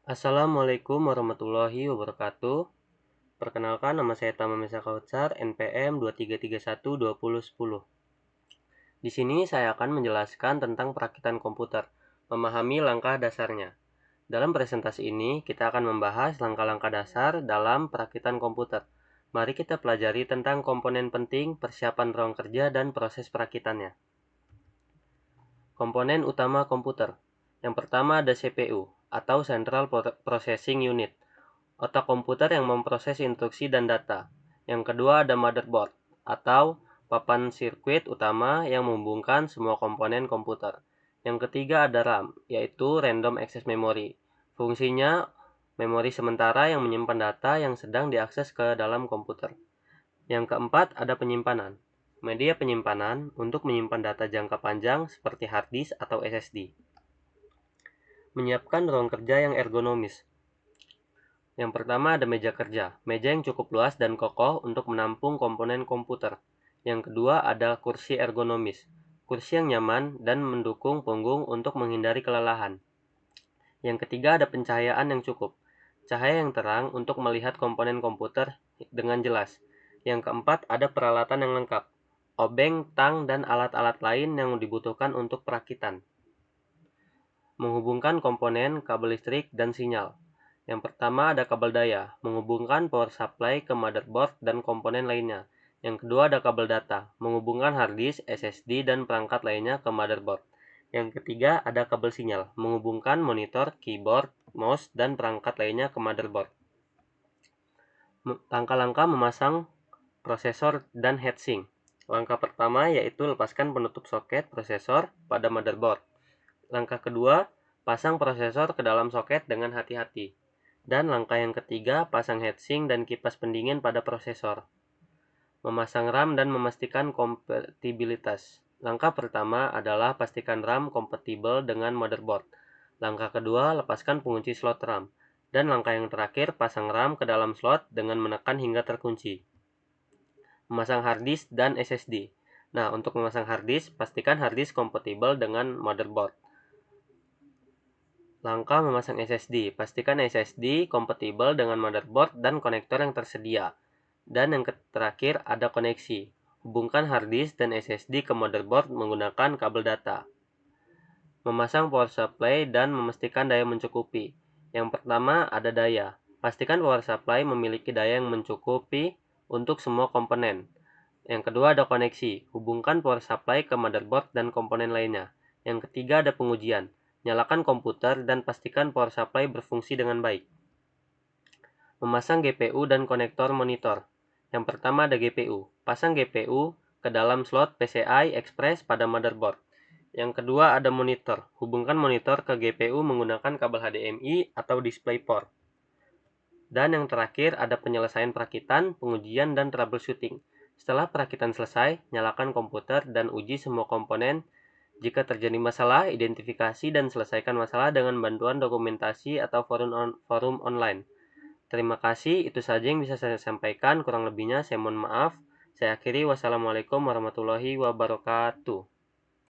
Assalamualaikum warahmatullahi wabarakatuh. Perkenalkan, nama saya Tama Mesa Kautsar, NPM 23312010. Di sini saya akan menjelaskan tentang perakitan komputer, memahami langkah dasarnya. Dalam presentasi ini, kita akan membahas langkah-langkah dasar dalam perakitan komputer. Mari kita pelajari tentang komponen penting, persiapan ruang kerja, dan proses perakitannya. Komponen utama komputer. Yang pertama ada CPU, atau Central Processing Unit, otak komputer yang memproses instruksi dan data. Yang kedua ada motherboard, atau papan sirkuit utama yang menghubungkan semua komponen komputer. Yang ketiga ada RAM, yaitu Random Access Memory. Fungsinya memori sementara yang menyimpan data yang sedang diakses ke dalam komputer. Yang keempat ada penyimpanan. Media penyimpanan untuk menyimpan data jangka panjang seperti hard disk atau SSD. Menyiapkan ruang kerja yang ergonomis. Yang pertama ada meja kerja, meja yang cukup luas dan kokoh untuk menampung komponen komputer. Yang kedua ada kursi ergonomis, kursi yang nyaman dan mendukung punggung untuk menghindari kelelahan. Yang ketiga ada pencahayaan yang cukup, cahaya yang terang untuk melihat komponen komputer dengan jelas. Yang keempat ada peralatan yang lengkap, obeng, tang, dan alat-alat lain yang dibutuhkan untuk perakitan. Menghubungkan komponen, kabel listrik, dan sinyal. Yang pertama ada kabel daya, menghubungkan power supply ke motherboard dan komponen lainnya. Yang kedua ada kabel data, menghubungkan hard disk, SSD, dan perangkat lainnya ke motherboard. Yang ketiga ada kabel sinyal, menghubungkan monitor, keyboard, mouse, dan perangkat lainnya ke motherboard. Langkah-langkah memasang prosesor dan heatsink. Langkah pertama yaitu lepaskan penutup soket prosesor pada motherboard. Langkah kedua, pasang prosesor ke dalam soket dengan hati-hati. Dan langkah yang ketiga, pasang heatsink dan kipas pendingin pada prosesor. Memasang RAM dan memastikan kompatibilitas. Langkah pertama adalah pastikan RAM kompatibel dengan motherboard. Langkah kedua, lepaskan pengunci slot RAM. Dan langkah yang terakhir, pasang RAM ke dalam slot dengan menekan hingga terkunci. Memasang hard disk dan SSD. Nah, untuk memasang hard disk, pastikan hard disk kompatibel dengan motherboard. Langkah memasang SSD. Pastikan SSD kompatibel dengan motherboard dan konektor yang tersedia. Dan yang terakhir ada koneksi. Hubungkan hard disk dan SSD ke motherboard menggunakan kabel data. Memasang power supply dan memastikan daya mencukupi. Yang pertama ada daya. Pastikan power supply memiliki daya yang mencukupi untuk semua komponen. Yang kedua ada koneksi. Hubungkan power supply ke motherboard dan komponen lainnya. Yang ketiga ada pengujian. Nyalakan komputer dan pastikan power supply berfungsi dengan baik. Memasang GPU dan konektor monitor. Yang pertama ada GPU. Pasang GPU ke dalam slot PCI Express pada motherboard. Yang kedua ada monitor. Hubungkan monitor ke GPU menggunakan kabel HDMI atau DisplayPort. Dan yang terakhir ada penyelesaian perakitan, pengujian, dan troubleshooting. Setelah perakitan selesai, nyalakan komputer dan uji semua komponen. Jika terjadi masalah, identifikasi dan selesaikan masalah dengan bantuan dokumentasi atau forum online. Terima kasih, itu saja yang bisa saya sampaikan. Kurang lebihnya saya mohon maaf. Saya akhiri, wassalamualaikum warahmatullahi wabarakatuh.